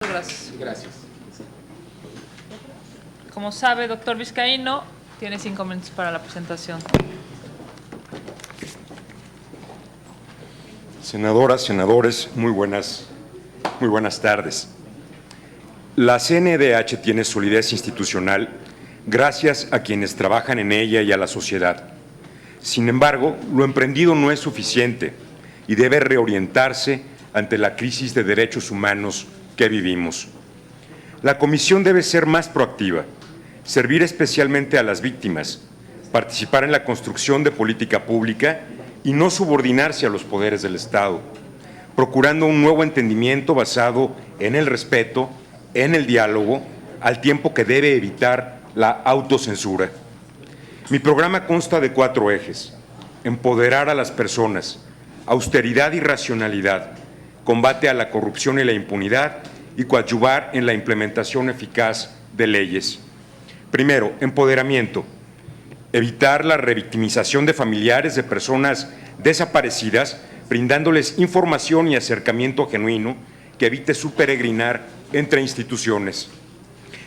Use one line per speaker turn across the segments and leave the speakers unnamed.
Gracias.
Gracias.
Como sabe, doctor Vizcaíno, tiene 5 minutos para la presentación.
Senadoras, senadores, muy buenas tardes. La CNDH tiene solidez institucional gracias a quienes trabajan en ella y a la sociedad. Sin embargo, lo emprendido no es suficiente y debe reorientarse ante la crisis de derechos humanos que vivimos. La Comisión debe ser más proactiva, servir especialmente a las víctimas, participar en la construcción de política pública y no subordinarse a los poderes del Estado, procurando un nuevo entendimiento basado en el respeto, en el diálogo, al tiempo que debe evitar la autocensura. Mi programa consta de 4 ejes: empoderar a las personas, austeridad y racionalidad, combate a la corrupción y la impunidad y coadyuvar en la implementación eficaz de leyes. Primero, empoderamiento. Evitar la revictimización de familiares de personas desaparecidas, brindándoles información y acercamiento genuino que evite su peregrinar entre instituciones.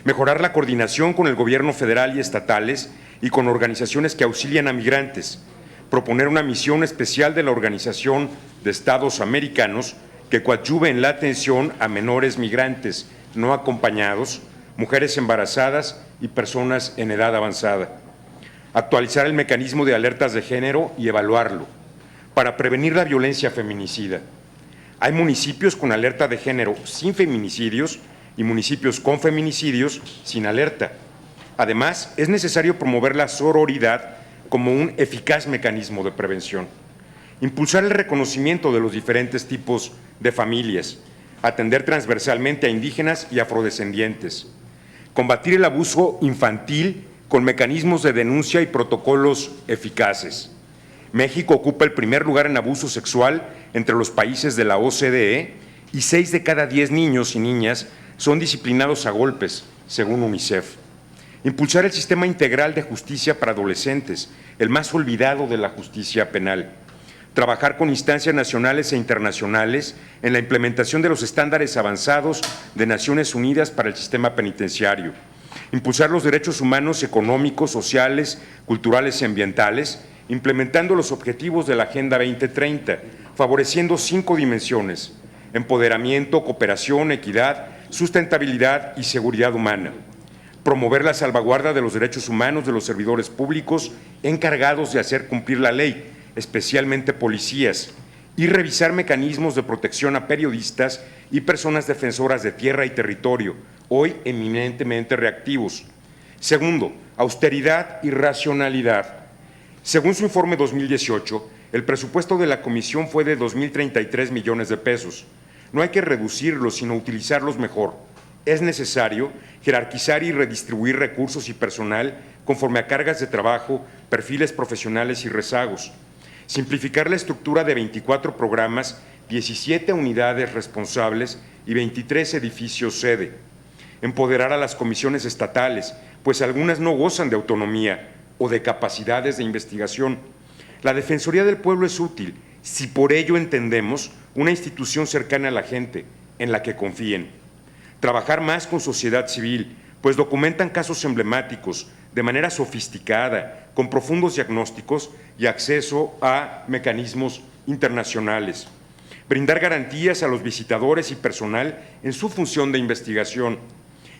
Mejorar la coordinación con el gobierno federal y estatales y con organizaciones que auxilian a migrantes. Proponer una misión especial de la Organización de Estados Americanos que coadyuve en la atención a menores migrantes no acompañados, mujeres embarazadas y personas en edad avanzada. Actualizar el mecanismo de alertas de género y evaluarlo para prevenir la violencia feminicida. Hay municipios con alerta de género sin feminicidios y municipios con feminicidios sin alerta. Además, es necesario promover la sororidad como un eficaz mecanismo de prevención. Impulsar el reconocimiento de los diferentes tipos de familias, atender transversalmente a indígenas y afrodescendientes, combatir el abuso infantil con mecanismos de denuncia y protocolos eficaces. México ocupa el primer lugar en abuso sexual entre los países de la OCDE y 6 de cada 10 niños y niñas son disciplinados a golpes, según UNICEF. Impulsar el sistema integral de justicia para adolescentes, el más olvidado de la justicia penal. Trabajar con instancias nacionales e internacionales en la implementación de los estándares avanzados de Naciones Unidas para el sistema penitenciario. Impulsar los derechos humanos económicos, sociales, culturales y ambientales, implementando los objetivos de la Agenda 2030, favoreciendo 5 dimensiones: empoderamiento, cooperación, equidad, sustentabilidad y seguridad humana. Promover la salvaguarda de los derechos humanos de los servidores públicos encargados de hacer cumplir la ley, especialmente policías, y revisar mecanismos de protección a periodistas y personas defensoras de tierra y territorio, hoy eminentemente reactivos. Segundo, austeridad y racionalidad. Según su informe 2018, el presupuesto de la Comisión fue de 2.033 millones de pesos. No hay que reducirlos, sino utilizarlos mejor. Es necesario jerarquizar y redistribuir recursos y personal conforme a cargas de trabajo, perfiles profesionales y rezagos. Simplificar la estructura de 24 programas, 17 unidades responsables y 23 edificios sede. Empoderar a las comisiones estatales, pues algunas no gozan de autonomía o de capacidades de investigación. La Defensoría del Pueblo es útil si por ello entendemos una institución cercana a la gente, en la que confíen. Trabajar más con sociedad civil, pues documentan casos emblemáticos de manera sofisticada, con profundos diagnósticos y acceso a mecanismos internacionales. Brindar garantías a los visitadores y personal en su función de investigación.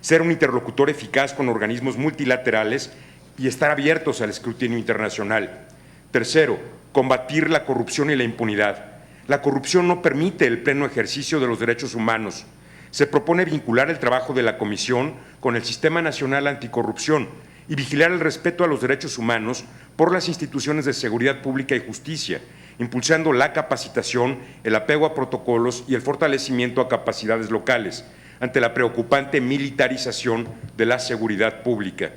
Ser un interlocutor eficaz con organismos multilaterales y estar abiertos al escrutinio internacional. Tercero, combatir la corrupción y la impunidad. La corrupción no permite el pleno ejercicio de los derechos humanos. Se propone vincular el trabajo de la Comisión con el Sistema Nacional Anticorrupción y vigilar el respeto a los derechos humanos por las instituciones de seguridad pública y justicia, impulsando la capacitación, el apego a protocolos y el fortalecimiento a capacidades locales ante la preocupante militarización de la seguridad pública.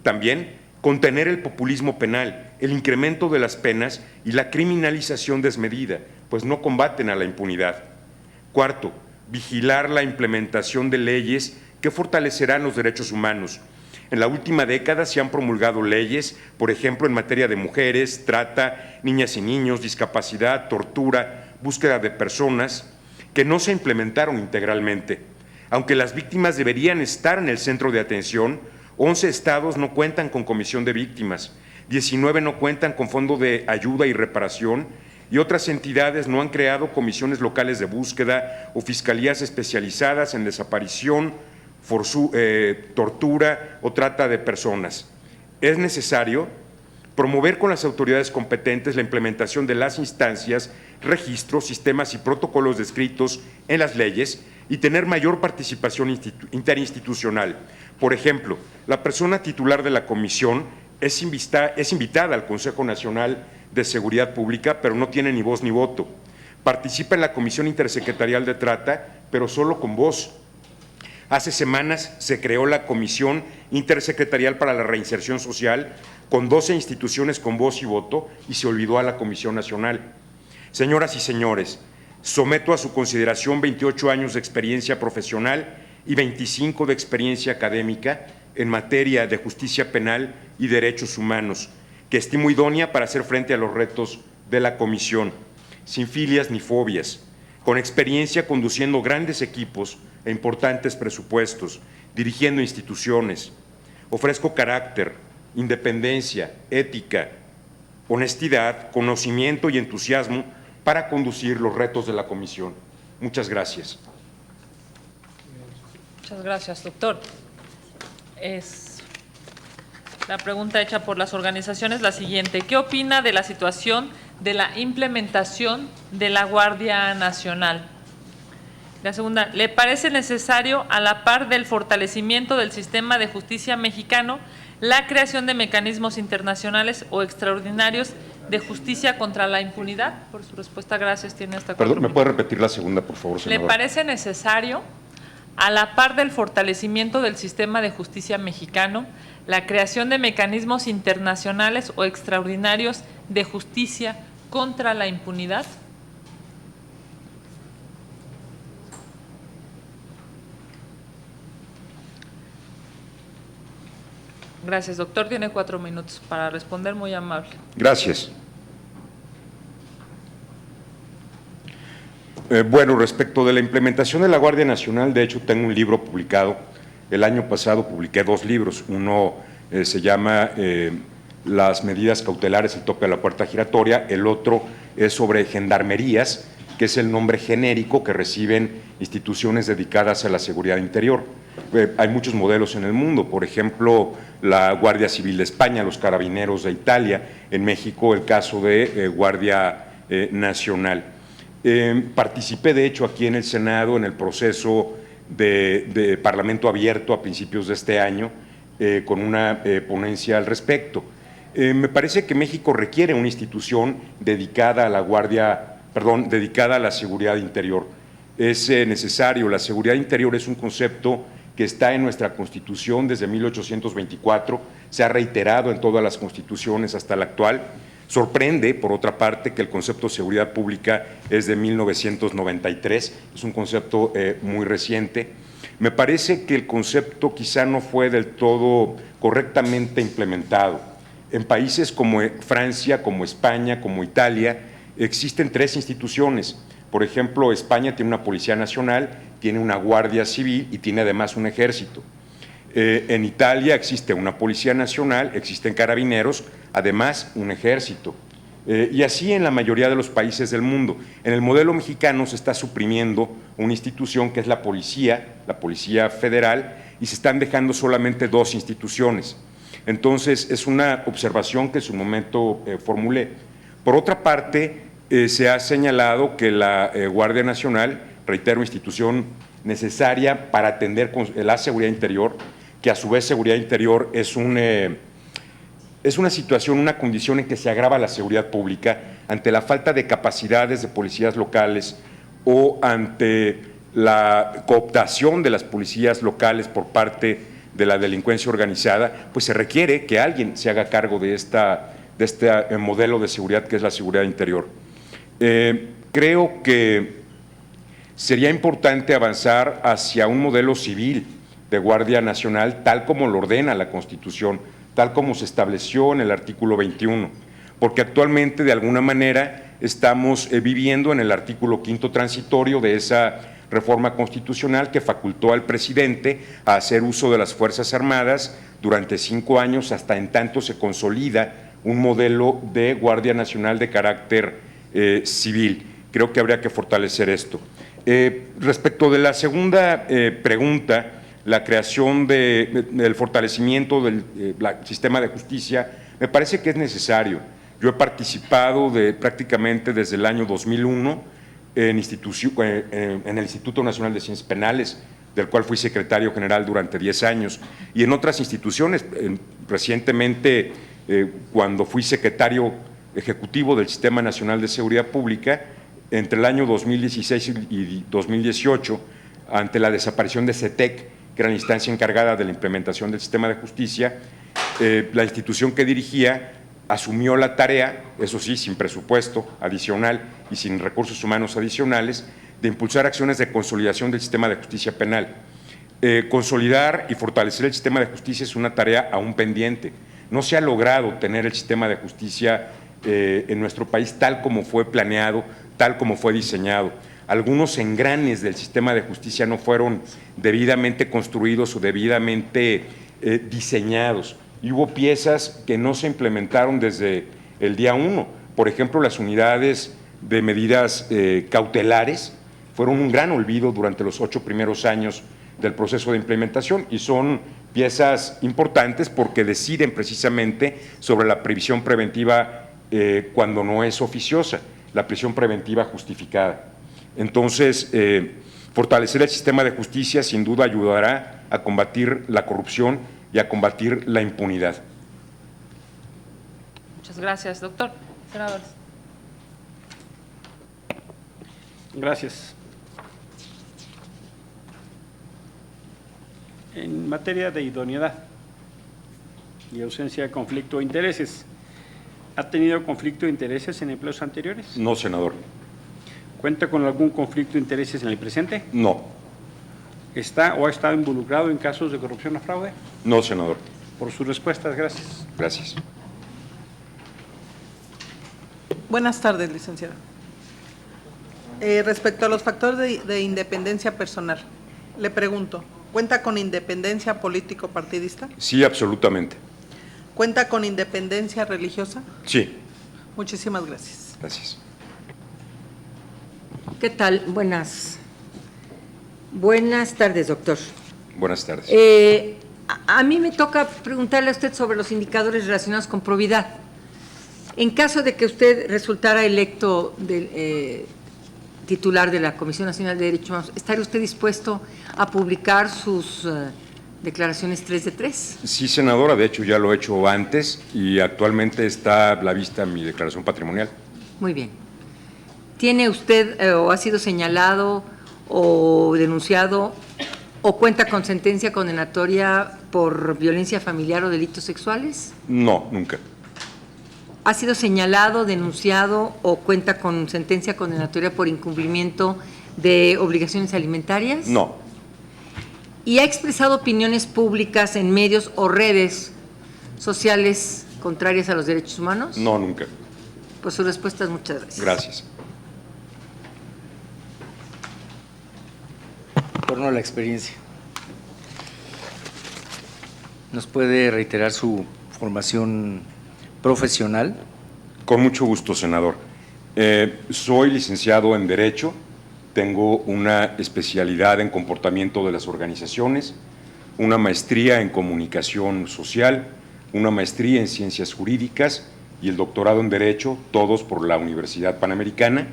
También contener el populismo penal, el incremento de las penas y la criminalización desmedida, pues no combaten a la impunidad. Cuarto, vigilar la implementación de leyes que fortalecerán los derechos humanos. En la última década se han promulgado leyes, por ejemplo, en materia de mujeres, trata, niñas y niños, discapacidad, tortura, búsqueda de personas, que no se implementaron integralmente. Aunque las víctimas deberían estar en el centro de atención, 11 estados no cuentan con comisión de víctimas, 19 no cuentan con fondo de ayuda y reparación, y otras entidades no han creado comisiones locales de búsqueda o fiscalías especializadas en desaparición, tortura o trata de personas. Es necesario promover con las autoridades competentes la implementación de las instancias, registros, sistemas y protocolos descritos en las leyes y tener mayor participación interinstitucional. Por ejemplo, la persona titular de la comisión es invitada al Consejo Nacional de Seguridad Pública, pero no tiene ni voz ni voto. Participa en la Comisión Intersecretarial de Trata, pero solo con voz. Hace semanas se creó la Comisión Intersecretarial para la Reinserción Social, con 12 instituciones con voz y voto, y se olvidó a la Comisión Nacional. Señoras y señores, someto a su consideración 28 años de experiencia profesional y 25 de experiencia académica en materia de justicia penal y derechos humanos, que estimo idónea para hacer frente a los retos de la Comisión, sin filias ni fobias, con experiencia conduciendo grandes equipos e importantes presupuestos, dirigiendo instituciones. Ofrezco carácter, independencia, ética, honestidad, conocimiento y entusiasmo para conducir los retos de la Comisión. Muchas gracias.
Muchas gracias, doctor. La pregunta hecha por las organizaciones la siguiente: ¿qué opina de la situación de la implementación de la Guardia Nacional? La segunda: ¿le parece necesario, a la par del fortalecimiento del sistema de justicia mexicano, la creación de mecanismos internacionales o extraordinarios de justicia contra la impunidad? Por su respuesta, gracias. Tiene hasta 4
Perdón, ¿me puede repetir la segunda, por favor, senadora?
¿Le parece necesario, a la par del fortalecimiento del sistema de justicia mexicano, la creación de mecanismos internacionales o extraordinarios de justicia contra la impunidad? Gracias, doctor. Tiene 4 minutos para responder. Muy amable.
Gracias. Bueno, respecto de la implementación de la Guardia Nacional, de hecho tengo un libro publicado. El año pasado publiqué 2 libros. Uno se llama Las medidas cautelares, el tope a la puerta giratoria. El otro es sobre gendarmerías, que es el nombre genérico que reciben instituciones dedicadas a la seguridad interior. Hay muchos modelos en el mundo, por ejemplo, la Guardia Civil de España, los Carabineros de Italia, en México el caso de Guardia Nacional. Participé, de hecho, aquí en el Senado en el proceso de Parlamento abierto a principios de este año, con una ponencia al respecto. Me parece que México requiere una institución dedicada a dedicada a la seguridad interior. Es necesario. La seguridad interior es un concepto que está en nuestra Constitución desde 1824, se ha reiterado en todas las constituciones hasta la actual. Sorprende, por otra parte, que el concepto de seguridad pública es de 1993, es un concepto muy reciente. Me parece que el concepto quizá no fue del todo correctamente implementado. En países como Francia, como España, como Italia, existen 3 instituciones. Por ejemplo, España tiene una Policía Nacional, tiene una Guardia Civil y tiene además un ejército. En Italia existe una Policía Nacional, existen carabineros, además un ejército. Y así en la mayoría de los países del mundo. En el modelo mexicano se está suprimiendo una institución que es la Policía Federal, y se están dejando solamente 2 instituciones. Entonces, es una observación que en su momento formulé. Por otra parte, se ha señalado que la Guardia Nacional, reitero, institución necesaria para atender con la seguridad interior, que a su vez seguridad interior es una situación, una condición en que se agrava la seguridad pública ante la falta de capacidades de policías locales o ante la cooptación de las policías locales por parte de la delincuencia organizada, pues se requiere que alguien se haga cargo de este modelo de seguridad que es la seguridad interior. Creo que sería importante avanzar hacia un modelo civil de Guardia Nacional, tal como lo ordena la Constitución, tal como se estableció en el artículo 21, porque actualmente de alguna manera estamos viviendo en el artículo 5º transitorio de esa reforma constitucional que facultó al presidente a hacer uso de las Fuerzas Armadas durante 5 años hasta en tanto se consolida un modelo de Guardia Nacional de carácter civil. Creo que habría que fortalecer esto. Respecto de la segunda pregunta, la creación del fortalecimiento del sistema de justicia, me parece que es necesario. Yo he participado prácticamente desde el año 2001 en el Instituto Nacional de Ciencias Penales, del cual fui secretario general durante 10 años, y en otras instituciones. Recientemente, cuando fui secretario ejecutivo del Sistema Nacional de Seguridad Pública, entre el año 2016 y 2018, ante la desaparición de CETEC, que era la instancia encargada de la implementación del sistema de justicia, la institución que dirigía asumió la tarea, eso sí, sin presupuesto adicional y sin recursos humanos adicionales, de impulsar acciones de consolidación del sistema de justicia penal. Consolidar y fortalecer el sistema de justicia es una tarea aún pendiente. No se ha logrado tener el sistema de justicia en nuestro país tal como fue planeado, tal como fue diseñado. Algunos engranes del sistema de justicia no fueron debidamente construidos o debidamente diseñados. Y hubo piezas que no se implementaron desde el día 1. Por ejemplo, las unidades de medidas cautelares fueron un gran olvido durante los 8 primeros años del proceso de implementación y son piezas importantes porque deciden precisamente sobre la prisión preventiva cuando no es oficiosa, la prisión preventiva justificada. Entonces, fortalecer el sistema de justicia sin duda ayudará a combatir la corrupción y a combatir la impunidad.
Muchas gracias, doctor. Senadores.
Gracias. En materia de idoneidad y ausencia de conflicto de intereses, ¿ha tenido conflicto de intereses en empleos anteriores?
No, senador.
¿Cuenta con algún conflicto de intereses en el presente?
No.
¿Está o ha estado involucrado en casos de corrupción o fraude?
No, senador.
Por sus respuestas, gracias.
Gracias.
Buenas tardes, licenciada. Respecto a los factores de independencia personal, le pregunto, ¿cuenta con independencia político-partidista?
Sí, absolutamente.
¿Cuenta con independencia religiosa?
Sí.
Muchísimas gracias.
Gracias.
¿Qué tal? Buenas tardes, doctor.
Buenas tardes.
A mí me toca preguntarle a usted sobre los indicadores relacionados con probidad. En caso de que usted resultara electo titular de la Comisión Nacional de Derechos Humanos, ¿estaría usted dispuesto a publicar sus declaraciones 3 de 3?
Sí, senadora, de hecho ya lo he hecho antes y actualmente está a la vista mi declaración patrimonial.
Muy bien. ¿Tiene usted o ha sido señalado o denunciado o cuenta con sentencia condenatoria por violencia familiar o delitos sexuales?
No, nunca.
¿Ha sido señalado, denunciado o cuenta con sentencia condenatoria por incumplimiento de obligaciones alimentarias?
No.
¿Y ha expresado opiniones públicas en medios o redes sociales contrarias a los derechos humanos?
No, nunca.
Por sus respuestas, muchas gracias.
Gracias.
En torno a la experiencia, ¿nos puede reiterar su formación profesional?
Con mucho gusto, senador. Soy licenciado en Derecho, tengo una especialidad en comportamiento de las organizaciones, una maestría en Comunicación Social, una maestría en Ciencias Jurídicas y el doctorado en Derecho, todos por la Universidad Panamericana.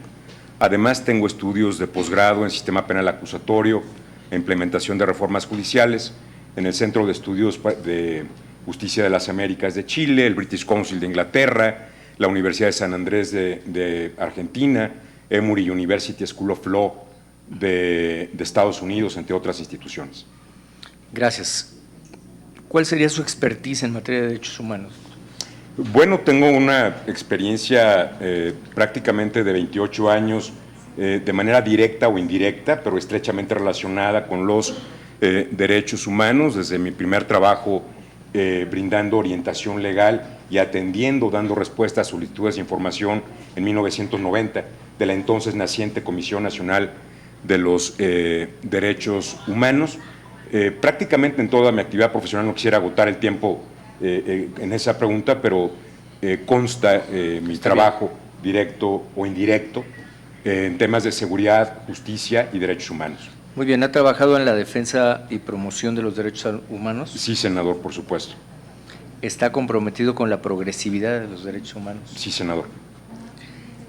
Además, tengo estudios de posgrado en Sistema Penal Acusatorio, e implementación de reformas judiciales en el Centro de Estudios de Justicia de las Américas de Chile, el British Council de Inglaterra, la Universidad de San Andrés de Argentina, Emory University School of Law de Estados Unidos, entre otras instituciones.
Gracias. ¿Cuál sería su expertise en materia de derechos humanos?
Bueno, tengo una experiencia prácticamente de 28 años de manera directa o indirecta, pero estrechamente relacionada con los derechos humanos, desde mi primer trabajo brindando orientación legal y atendiendo, dando respuesta a solicitudes de información en 1990 de la entonces naciente Comisión Nacional de los derechos humanos. Prácticamente en toda mi actividad profesional, no quisiera agotar el tiempo en esa pregunta, pero consta mi trabajo directo o indirecto en temas de seguridad, justicia y derechos humanos.
Muy bien, ¿ha trabajado en la defensa y promoción de los derechos humanos?
Sí, senador, por supuesto.
¿Está comprometido con la progresividad de los derechos humanos?
Sí, senador.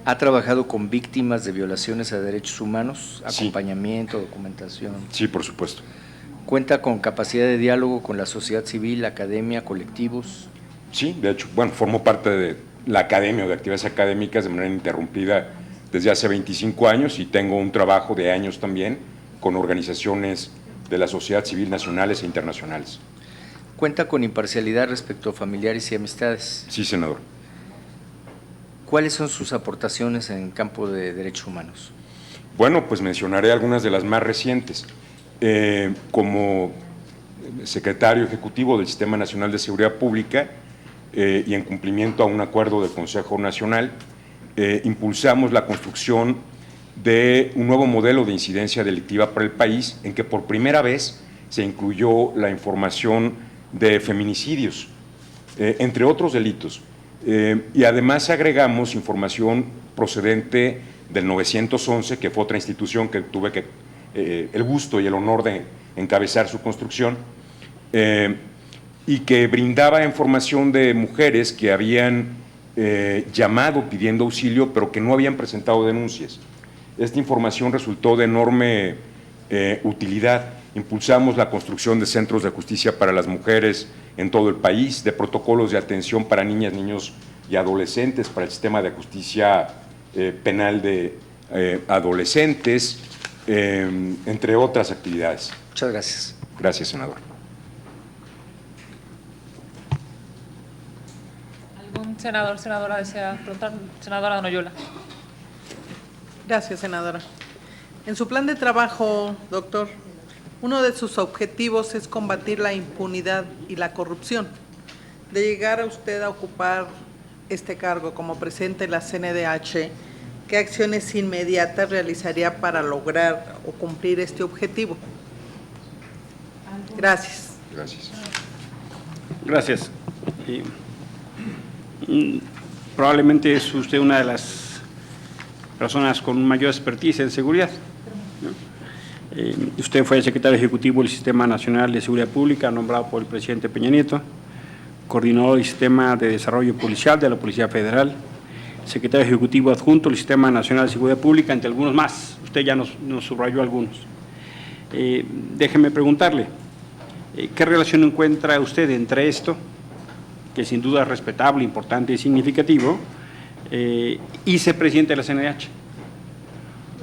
¿Ha trabajado con víctimas de violaciones a derechos humanos?
Sí.
Acompañamiento, documentación.
Sí, por supuesto.
¿Cuenta con capacidad de diálogo con la sociedad civil, la academia, colectivos?
Sí, de hecho, bueno, formo parte de la academia o de actividades académicas de manera ininterrumpida desde hace 25 años y tengo un trabajo de años también con organizaciones de la sociedad civil nacionales e internacionales.
¿Cuenta con imparcialidad respecto a familiares y amistades?
Sí, senador.
¿Cuáles son sus aportaciones en el campo de derechos humanos?
Bueno, pues mencionaré algunas de las más recientes. Como secretario ejecutivo del Sistema Nacional de Seguridad Pública y en cumplimiento a un acuerdo del Consejo Nacional, impulsamos la construcción de un nuevo modelo de incidencia delictiva para el país, en que por primera vez se incluyó la información de feminicidios, entre otros delitos. Y además agregamos información procedente del 911, que fue otra institución que tuve el gusto y el honor de encabezar su construcción, y que brindaba información de mujeres que habían llamado pidiendo auxilio, pero que no habían presentado denuncias. Esta información resultó de enorme utilidad. Impulsamos la construcción de centros de justicia para las mujeres en todo el país, de protocolos de atención para niñas, niños y adolescentes, para el sistema de justicia penal de adolescentes, entre otras actividades.
Muchas gracias.
Gracias, senador.
¿Algún senador, senadora desea preguntar? Senadora Noyola.
Gracias, senadora. En su plan de trabajo, doctor, uno de sus objetivos es combatir la impunidad y la corrupción. De llegar a usted a ocupar este cargo como presidente de la CNDH, ¿qué acciones inmediatas realizaría para lograr o cumplir este objetivo? Gracias.
Gracias.
Gracias. Probablemente es usted una de las personas con mayor expertise en seguridad, ¿no? Usted fue el secretario ejecutivo del Sistema Nacional de Seguridad Pública, nombrado por el presidente Peña Nieto, coordinador del Sistema de Desarrollo Policial de la Policía Federal, secretario ejecutivo adjunto del Sistema Nacional de Seguridad Pública, entre algunos más. Usted ya nos subrayó algunos. Déjeme preguntarle, ¿qué relación encuentra usted entre esto, que sin duda es respetable, importante y significativo, y ser presidente de la CNDH?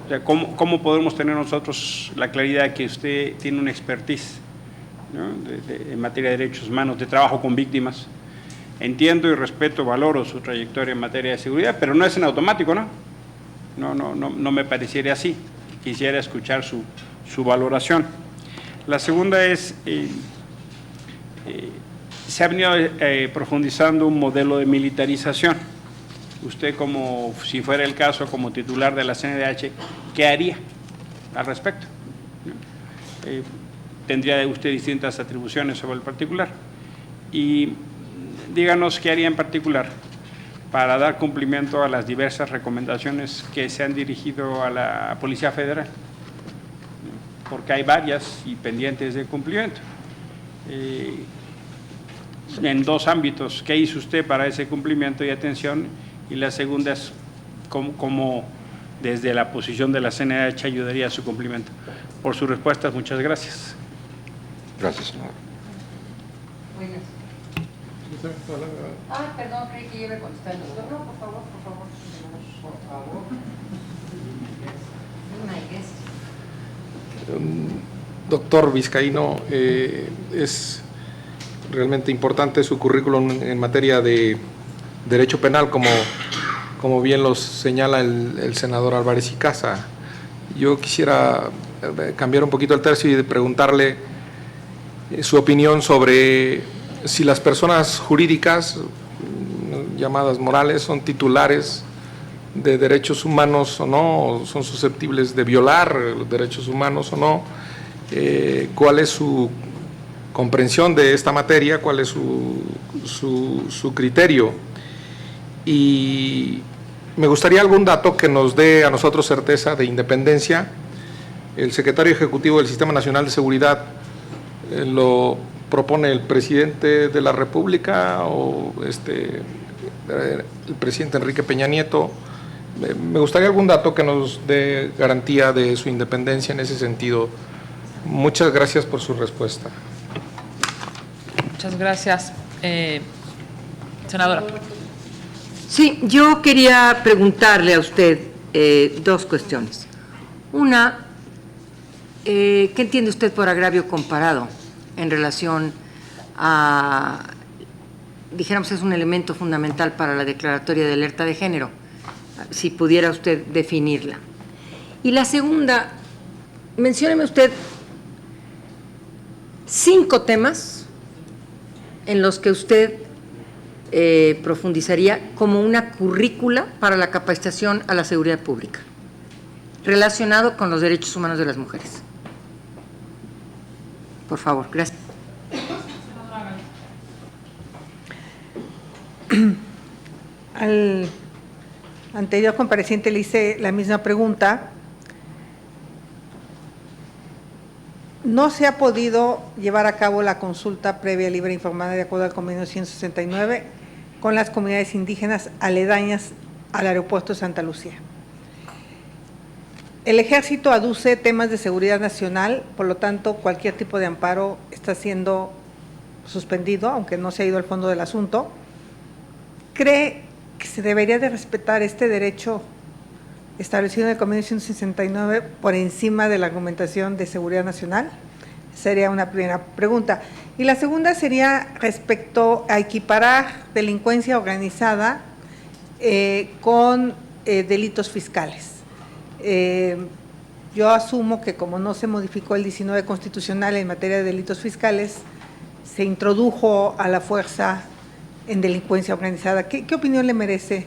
O sea, ¿cómo podemos tener nosotros la claridad de que usted tiene una expertise, ¿no?, en materia de derechos humanos, de trabajo con víctimas? Entiendo y respeto, valoro su trayectoria en materia de seguridad, pero no es en automático, ¿no? No me pareciera así. Quisiera escuchar su valoración. La segunda es, se ha venido profundizando un modelo de militarización. Usted, como si fuera el caso, como titular de la CNDH, ¿qué haría al respecto? Tendría usted distintas atribuciones sobre el particular. Y díganos qué haría en particular para dar cumplimiento a las diversas recomendaciones que se han dirigido a la Policía Federal, porque hay varias y pendientes de cumplimiento. En dos ámbitos, ¿qué hizo usted para ese cumplimiento y atención? Y la segunda es cómo desde la posición de la CNDH ayudaría a su cumplimiento. Por sus respuestas, muchas gracias.
Gracias, senador.
Perdón, creí que iba a contestar. No, por favor. Por favor.
Doctor Vizcaíno, es realmente importante su currículum en materia de derecho penal, como bien lo señala el senador Álvarez y Casa. Yo quisiera cambiar un poquito el tercio y preguntarle su opinión sobre si las personas jurídicas llamadas morales son titulares de derechos humanos o no, o son susceptibles de violar los derechos humanos o no, cuál es su comprensión de esta materia, cuál es su criterio. Y me gustaría algún dato que nos dé a nosotros certeza de independencia. El secretario ejecutivo del Sistema Nacional de Seguridad lo propone el presidente de la República o el presidente Enrique Peña Nieto. Me gustaría algún dato que nos dé garantía de su independencia en ese sentido. Muchas gracias por su respuesta.
Muchas gracias. Senadora.
Sí, yo quería preguntarle a usted dos cuestiones. Una, ¿qué entiende usted por agravio comparado en relación a, dijéramos, es un elemento fundamental para la declaratoria de alerta de género? Si pudiera usted definirla. Y la segunda, mencióneme usted 5 temas en los que usted profundizaría como una currícula para la capacitación a la seguridad pública, relacionado con los derechos humanos de las mujeres. Por favor, gracias.
Al anterior compareciente le hice la misma pregunta. No se ha podido llevar a cabo la consulta previa, libre e informada de acuerdo al convenio 169 con las comunidades indígenas aledañas al aeropuerto de Santa Lucía. El Ejército aduce temas de seguridad nacional, por lo tanto, cualquier tipo de amparo está siendo suspendido, aunque no se ha ido al fondo del asunto. ¿Cree que se debería de respetar este derecho establecido en el convenio 169 por encima de la argumentación de seguridad nacional? Sería una primera pregunta. Y la segunda sería respecto a equiparar delincuencia organizada con delitos fiscales. Yo asumo que como no se modificó el 19 constitucional en materia de delitos fiscales, se introdujo a la fuerza en delincuencia organizada. ¿Qué opinión le merece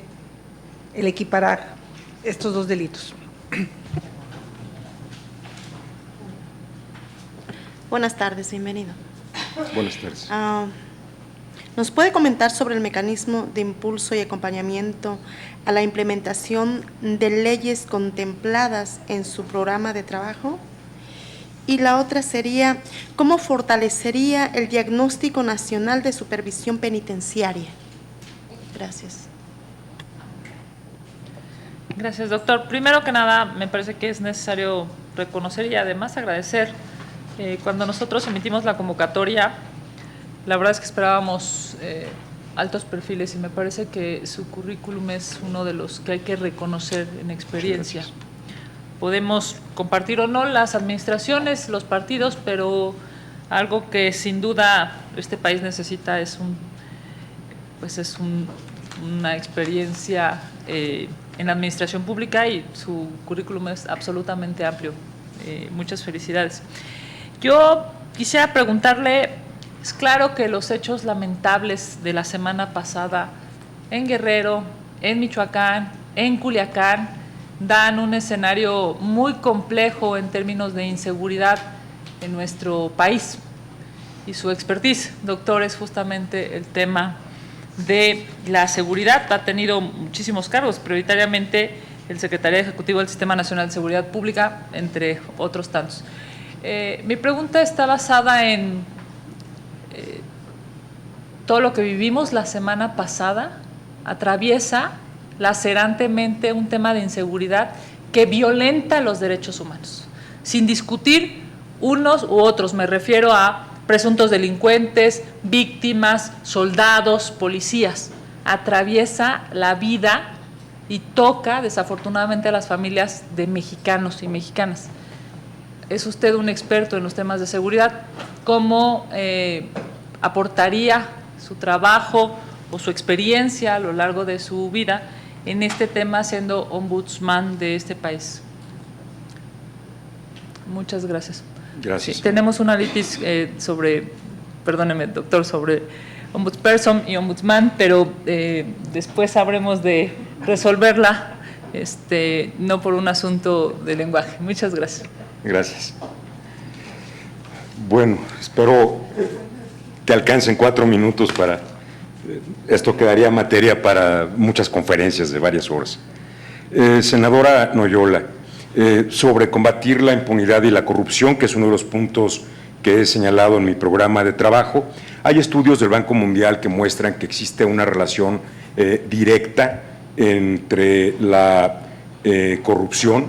el equiparar estos dos delitos?
Buenas tardes, bienvenido.
Buenas tardes.
¿Nos puede comentar sobre el mecanismo de impulso y acompañamiento a la implementación de leyes contempladas en su programa de trabajo? Y la otra sería, ¿cómo fortalecería el diagnóstico nacional de supervisión penitenciaria? Gracias.
Gracias, doctor. Primero que nada, me parece que es necesario reconocer y además agradecer. Cuando nosotros emitimos la convocatoria, la verdad es que esperábamos altos perfiles y me parece que su currículum es uno de los que hay que reconocer en experiencia.
Gracias.
Podemos compartir o no las administraciones, los partidos, pero algo que sin duda este país necesita es una experiencia en la administración pública y su currículum es absolutamente amplio. Muchas felicidades. Yo quisiera preguntarle, es claro que los hechos lamentables de la semana pasada en Guerrero, en Michoacán, en Culiacán, dan un escenario muy complejo en términos de inseguridad en nuestro país. Y su expertise, doctor, es justamente el tema de la seguridad. Ha tenido muchísimos cargos, prioritariamente el secretario ejecutivo del Sistema Nacional de Seguridad Pública, entre otros tantos. Mi pregunta está basada en todo lo que vivimos la semana pasada, atraviesa lacerantemente un tema de inseguridad que violenta los derechos humanos, sin discutir unos u otros. Me refiero a presuntos delincuentes, víctimas, soldados, policías. Atraviesa la vida y toca desafortunadamente a las familias de mexicanos y mexicanas. Es usted un experto en los temas de seguridad. ¿Cómo aportaría su trabajo o su experiencia a lo largo de su vida en este tema siendo ombudsman de este país? Muchas gracias.
Gracias.
Sí, tenemos una litis sobre, perdóneme, doctor, sobre ombudsperson y ombudsman, pero después habremos de resolverla no por un asunto de lenguaje. Muchas gracias.
Gracias. Bueno, espero que alcancen 4 minutos para... Esto quedaría materia para muchas conferencias de varias horas. Senadora Noyola, sobre combatir la impunidad y la corrupción, que es uno de los puntos que he señalado en mi programa de trabajo, hay estudios del Banco Mundial que muestran que existe una relación directa entre la corrupción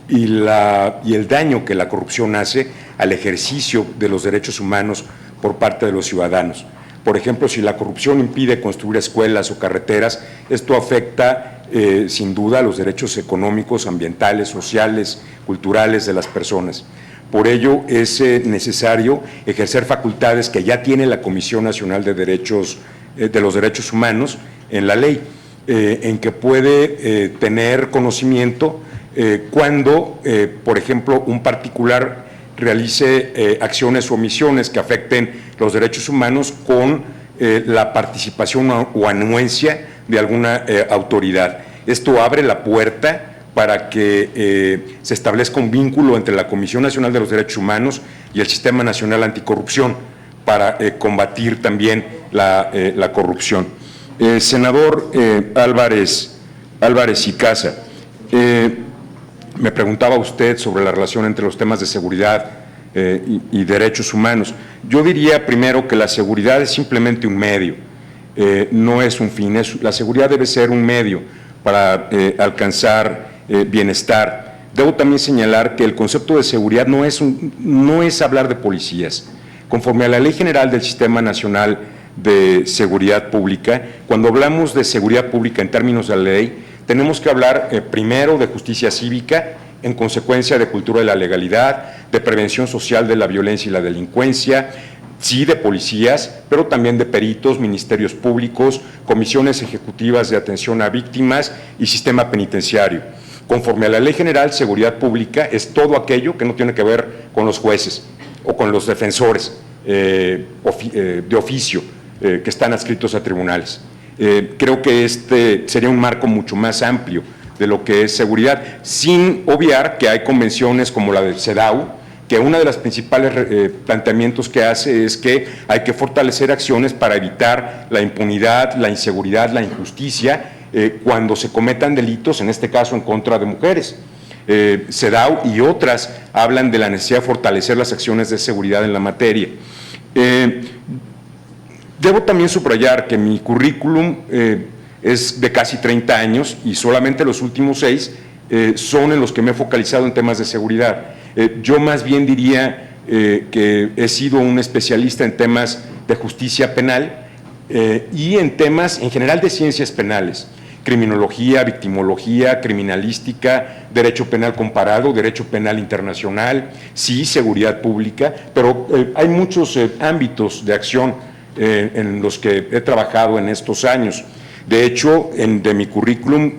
y el daño que la corrupción hace al ejercicio de los derechos humanos por parte de los ciudadanos. Por ejemplo, si la corrupción impide construir escuelas o carreteras, esto afecta sin duda los derechos económicos, ambientales, sociales, culturales de las personas. Por ello es necesario ejercer facultades que ya tiene la Comisión Nacional de los Derechos Humanos en la ley, en que puede tener conocimiento cuando, por ejemplo, un particular realice acciones o omisiones que afecten los derechos humanos con la participación o anuencia de alguna autoridad. Esto abre la puerta para que se establezca un vínculo entre la Comisión Nacional de los Derechos Humanos y el Sistema Nacional Anticorrupción para combatir también la corrupción. Senador Álvarez y Casa, me preguntaba usted sobre la relación entre los temas de seguridad y derechos humanos. Yo diría primero que la seguridad es simplemente un medio, no es un fin. La seguridad debe ser un medio para alcanzar bienestar. Debo también señalar que el concepto de seguridad no es hablar de policías. Conforme a la Ley General del Sistema Nacional de Seguridad Pública, cuando hablamos de seguridad pública en términos de la ley, tenemos que hablar primero de justicia cívica, en consecuencia de cultura de la legalidad, de prevención social de la violencia y la delincuencia, sí de policías, pero también de peritos, ministerios públicos, comisiones ejecutivas de atención a víctimas y sistema penitenciario. Conforme a la Ley General, seguridad pública es todo aquello que no tiene que ver con los jueces o con los defensores de oficio que están adscritos a tribunales. Creo que este sería un marco mucho más amplio de lo que es seguridad, sin obviar que hay convenciones como la del CEDAW, que uno de los principales planteamientos que hace es que hay que fortalecer acciones para evitar la impunidad, la inseguridad, la injusticia, cuando se cometan delitos, en este caso en contra de mujeres. CEDAW y otras hablan de la necesidad de fortalecer las acciones de seguridad en la materia. Debo también subrayar que mi currículum es de casi 30 años y solamente los últimos 6 son en los que me he focalizado en temas de seguridad. Yo más bien diría que he sido un especialista en temas de justicia penal y en temas en general de ciencias penales, criminología, victimología, criminalística, derecho penal comparado, derecho penal internacional, sí, seguridad pública, pero hay muchos ámbitos de acción en los que he trabajado en estos años. De hecho, de mi currículum,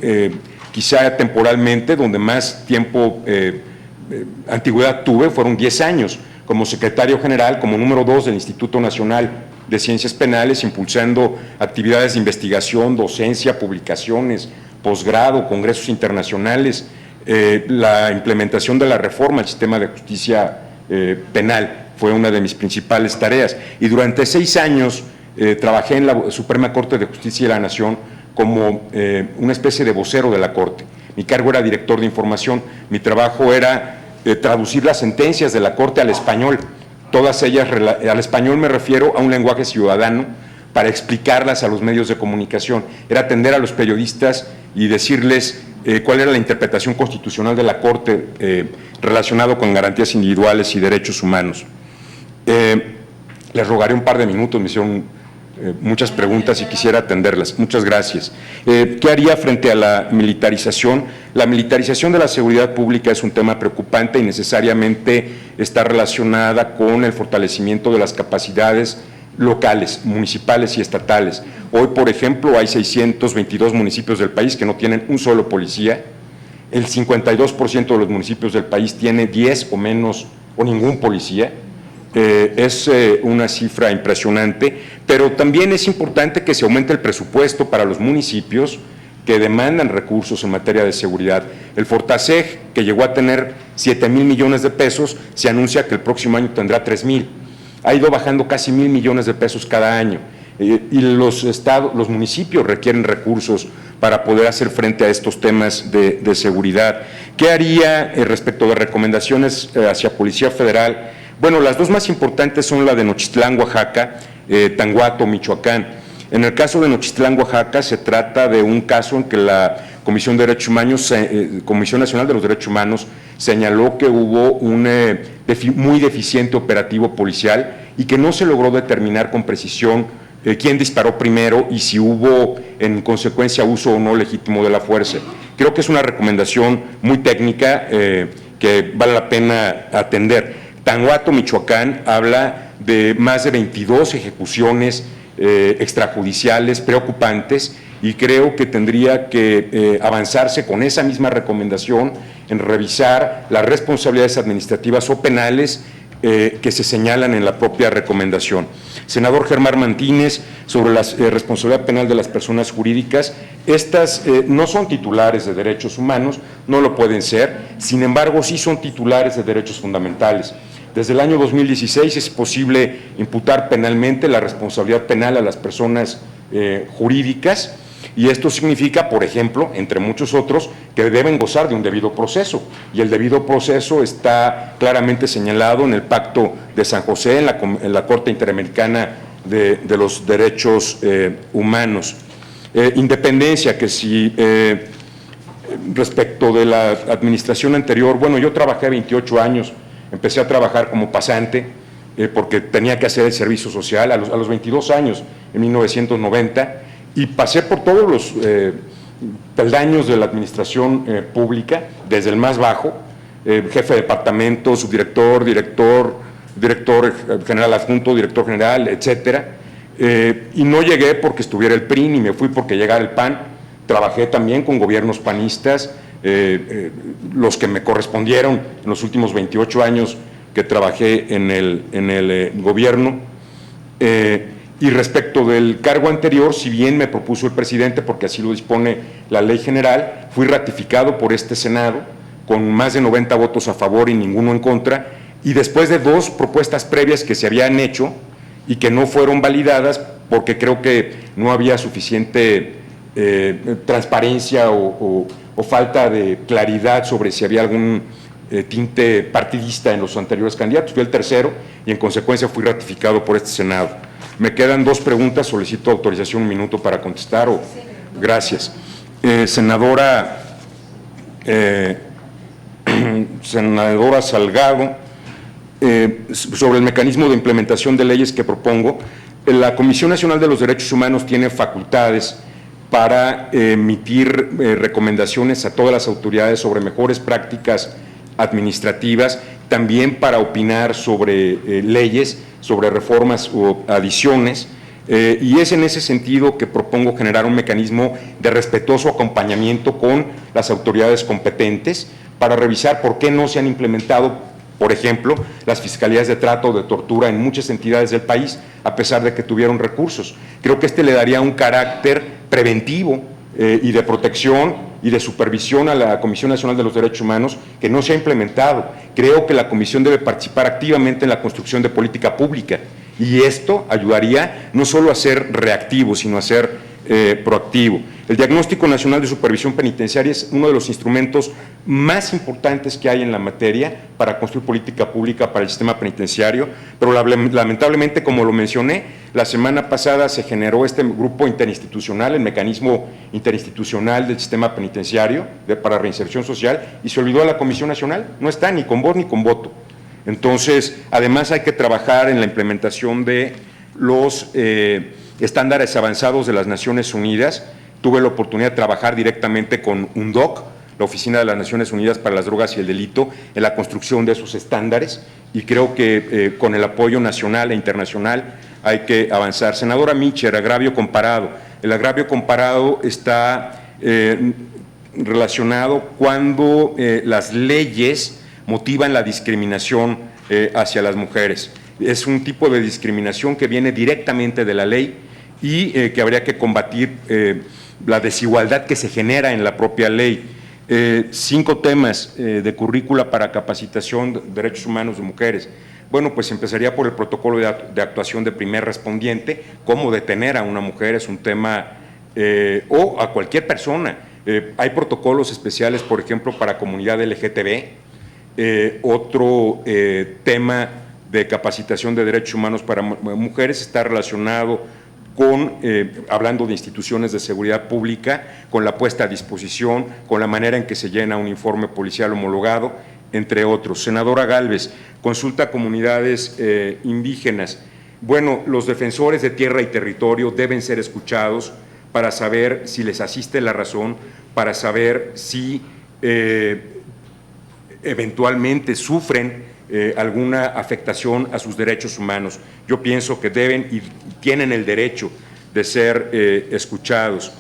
quizá temporalmente, donde más tiempo, antigüedad tuve, fueron 10 años como secretario general, como número 2 del Instituto Nacional de Ciencias Penales, impulsando actividades de investigación, docencia, publicaciones, posgrado, congresos internacionales, la implementación de la reforma al sistema de justicia penal fue una de mis principales tareas. Y durante 6 años trabajé en la Suprema Corte de Justicia de la Nación como una especie de vocero de la Corte. Mi cargo era director de información. Mi trabajo era traducir las sentencias de la Corte al español. Todas ellas, al español me refiero a un lenguaje ciudadano, para explicarlas a los medios de comunicación. Era atender a los periodistas y decirles cuál era la interpretación constitucional de la Corte relacionado con garantías individuales y derechos humanos. Les rogaré un par de minutos, me hicieron muchas preguntas y quisiera atenderlas. Muchas gracias. ¿Qué haría frente a la militarización? La militarización de la seguridad pública es un tema preocupante y necesariamente está relacionada con el fortalecimiento de las capacidades locales, municipales y estatales. Hoy, por ejemplo, hay 622 municipios del país que no tienen un solo policía. El 52% de los municipios del país tiene 10 o menos o ningún policía. Es una cifra impresionante, pero también es importante que se aumente el presupuesto para los municipios, que demandan recursos en materia de seguridad. El Fortaseg, que llegó a tener 7,000 millones de pesos, se anuncia que el próximo año tendrá 3,000. Ha ido bajando casi 1,000 millones de pesos cada año. Y los municipios requieren recursos para poder hacer frente a estos temas de seguridad. ¿Qué haría respecto de recomendaciones hacia Policía Federal? Bueno, las dos más importantes son la de Nochistlán, Oaxaca, Tanguato, Michoacán. En el caso de Nochistlán, Oaxaca, se trata de un caso en que la Comisión Nacional de los Derechos Humanos señaló que hubo un muy deficiente operativo policial y que no se logró determinar con precisión quién disparó primero y si hubo en consecuencia uso o no legítimo de la fuerza. Creo que es una recomendación muy técnica que vale la pena atender. Tanguato, Michoacán, habla de más de 22 ejecuciones extrajudiciales preocupantes y creo que tendría que avanzarse con esa misma recomendación en revisar las responsabilidades administrativas o penales que se señalan en la propia recomendación. Senador Germán Martínez, sobre la responsabilidad penal de las personas jurídicas, estas no son titulares de derechos humanos, no lo pueden ser, sin embargo sí son titulares de derechos fundamentales. Desde el año 2016 es posible imputar penalmente la responsabilidad penal a las personas jurídicas, y esto significa, por ejemplo, entre muchos otros, que deben gozar de un debido proceso, y el debido proceso está claramente señalado en el Pacto de San José, en la Corte Interamericana de los Derechos Humanos. Independencia, que si respecto de la administración anterior, bueno, yo trabajé 28 años, empecé a trabajar como pasante, porque tenía que hacer el servicio social a los 22 años, en 1990, y pasé por todos los peldaños de la administración pública, desde el más bajo, jefe de departamento, subdirector, director general adjunto, director general, etcétera, y no llegué porque estuviera el PRI, ni me fui porque llegara el PAN. Trabajé también con gobiernos panistas, los que me correspondieron en los últimos 28 años que trabajé en el gobierno. Y respecto del cargo anterior, si bien me propuso el presidente, porque así lo dispone la ley general, fui ratificado por este Senado con más de 90 votos a favor y ninguno en contra, y después de 2 propuestas previas que se habían hecho y que no fueron validadas porque creo que no había suficiente transparencia o falta de claridad sobre si había algún tinte partidista en los anteriores candidatos. Fui el tercero y en consecuencia fui ratificado por este Senado. Me quedan 2 preguntas, solicito autorización 1 minuto para contestar. Gracias. Senadora Salgado, sobre el mecanismo de implementación de leyes que propongo, la Comisión Nacional de los Derechos Humanos tiene facultades para emitir recomendaciones a todas las autoridades sobre mejores prácticas administrativas, también para opinar sobre leyes, sobre reformas o adiciones, y es en ese sentido que propongo generar un mecanismo de respetuoso acompañamiento con las autoridades competentes para revisar por qué no se han implementado, por ejemplo, las fiscalías de trato o de tortura en muchas entidades del país, a pesar de que tuvieron recursos. Creo que le daría un carácter preventivo y de protección y de supervisión a la Comisión Nacional de los Derechos Humanos, que no se ha implementado. Creo que la Comisión debe participar activamente en la construcción de política pública, y esto ayudaría no solo a ser reactivo, sino a ser proactivo. El Diagnóstico Nacional de Supervisión Penitenciaria es uno de los instrumentos más importantes que hay en la materia para construir política pública para el sistema penitenciario, pero lamentablemente, como lo mencioné, la semana pasada se generó este grupo interinstitucional, el mecanismo interinstitucional del sistema penitenciario para reinserción social, y se olvidó a la Comisión Nacional. No está ni con voz ni con voto. Entonces, además hay que trabajar en la implementación de los estándares avanzados de las Naciones Unidas. Tuve la oportunidad de trabajar directamente con UNDOC, la Oficina de las Naciones Unidas para las Drogas y el Delito, en la construcción de esos estándares, y creo que con el apoyo nacional e internacional hay que avanzar. Senadora Micher, agravio comparado. El agravio comparado está relacionado cuando las leyes motivan la discriminación hacia las mujeres. Es un tipo de discriminación que viene directamente de la ley y que habría que combatir la desigualdad que se genera en la propia ley. 5 temas de currícula para capacitación de derechos humanos de mujeres. Bueno, pues empezaría por el protocolo de actuación de primer respondiente, cómo detener a una mujer es un tema, o a cualquier persona. Hay protocolos especiales, por ejemplo, para comunidad LGTB. Otro tema de capacitación de derechos humanos para mujeres está relacionado con, hablando de instituciones de seguridad pública, con la puesta a disposición, con la manera en que se llena un informe policial homologado, entre otros. Senadora Gálvez, consulta a comunidades indígenas. Bueno, los defensores de tierra y territorio deben ser escuchados para saber si les asiste la razón, para saber si eventualmente sufren alguna afectación a sus derechos humanos. Yo pienso que deben y tienen el derecho de ser escuchados.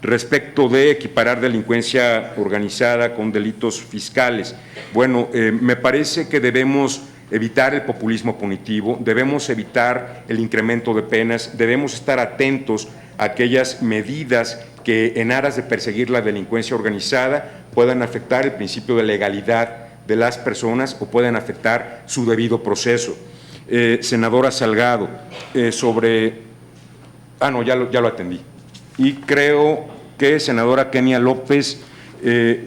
Respecto de equiparar delincuencia organizada con delitos fiscales, bueno, me parece que debemos evitar el populismo punitivo, debemos evitar el incremento de penas, debemos estar atentos a aquellas medidas que en aras de perseguir la delincuencia organizada puedan afectar el principio de legalidad de las personas o pueden afectar su debido proceso. Senadora Salgado, sobre… no, ya lo atendí. Y creo que, senadora Kenia López,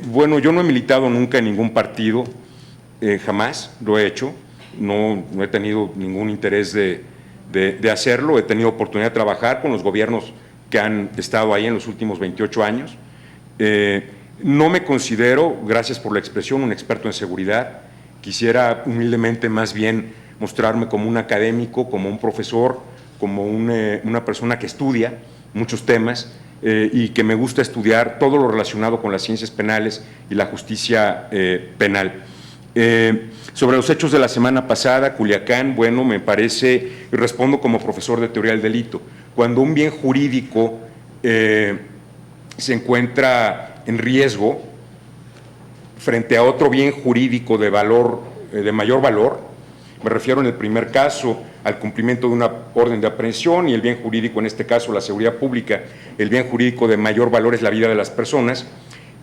bueno, yo no he militado nunca en ningún partido, jamás lo he hecho, no he tenido ningún interés de hacerlo, he tenido oportunidad de trabajar con los gobiernos que han estado ahí en los últimos 28 años. No me considero, gracias por la expresión, un experto en seguridad. Quisiera humildemente más bien mostrarme como un académico, como un profesor, como una persona que estudia muchos temas y que me gusta estudiar todo lo relacionado con las ciencias penales y la justicia penal. Sobre los hechos de la semana pasada, Culiacán, bueno, me parece, y respondo como profesor de teoría del delito, cuando un bien jurídico se encuentra en riesgo frente a otro bien jurídico de mayor valor, me refiero en el primer caso al cumplimiento de una orden de aprehensión y el bien jurídico, en este caso la seguridad pública, el bien jurídico de mayor valor es la vida de las personas.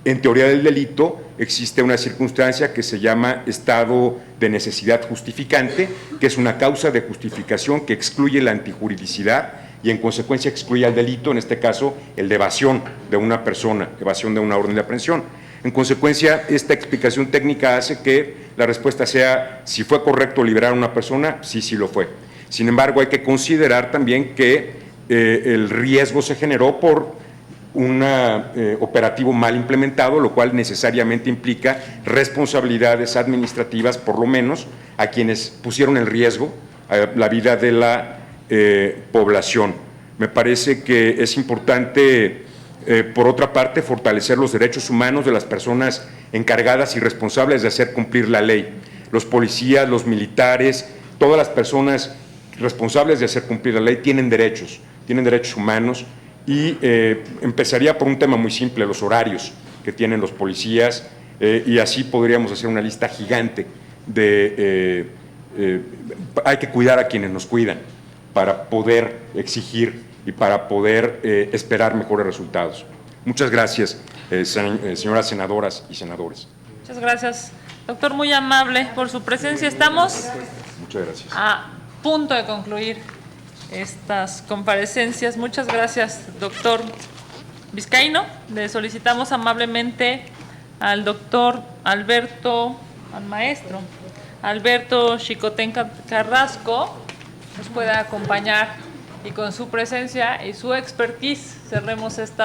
En teoría del delito existe una circunstancia que se llama estado de necesidad justificante, que es una causa de justificación que excluye la antijuridicidad y en consecuencia excluye al delito, en este caso el de evasión de una persona, evasión de una orden de aprehensión. En consecuencia, esta explicación técnica hace que la respuesta sea si fue correcto liberar a una persona, sí lo fue. Sin embargo, hay que considerar también que el riesgo se generó por un operativo mal implementado, lo cual necesariamente implica responsabilidades administrativas, por lo menos, a quienes pusieron en riesgo la vida de la población. Me parece que es importante, por otra parte, fortalecer los derechos humanos de las personas encargadas y responsables de hacer cumplir la ley. Los policías, los militares, todas las personas responsables de hacer cumplir la ley tienen derechos humanos. Y empezaría por un tema muy simple, los horarios que tienen los policías, y así podríamos hacer una lista gigante de… hay que cuidar a quienes nos cuidan para poder exigir y para poder esperar mejores resultados. Muchas gracias, señoras senadoras y senadores.
Muchas gracias, doctor, muy amable por su presencia. Estamos
Muchas gracias.
a punto de concluir estas comparecencias. Muchas gracias, doctor Vizcaíno. Le solicitamos amablemente al doctor Alberto, al maestro Alberto Xicotén Carrasco, nos pueda acompañar y con su presencia y su expertise cerremos esta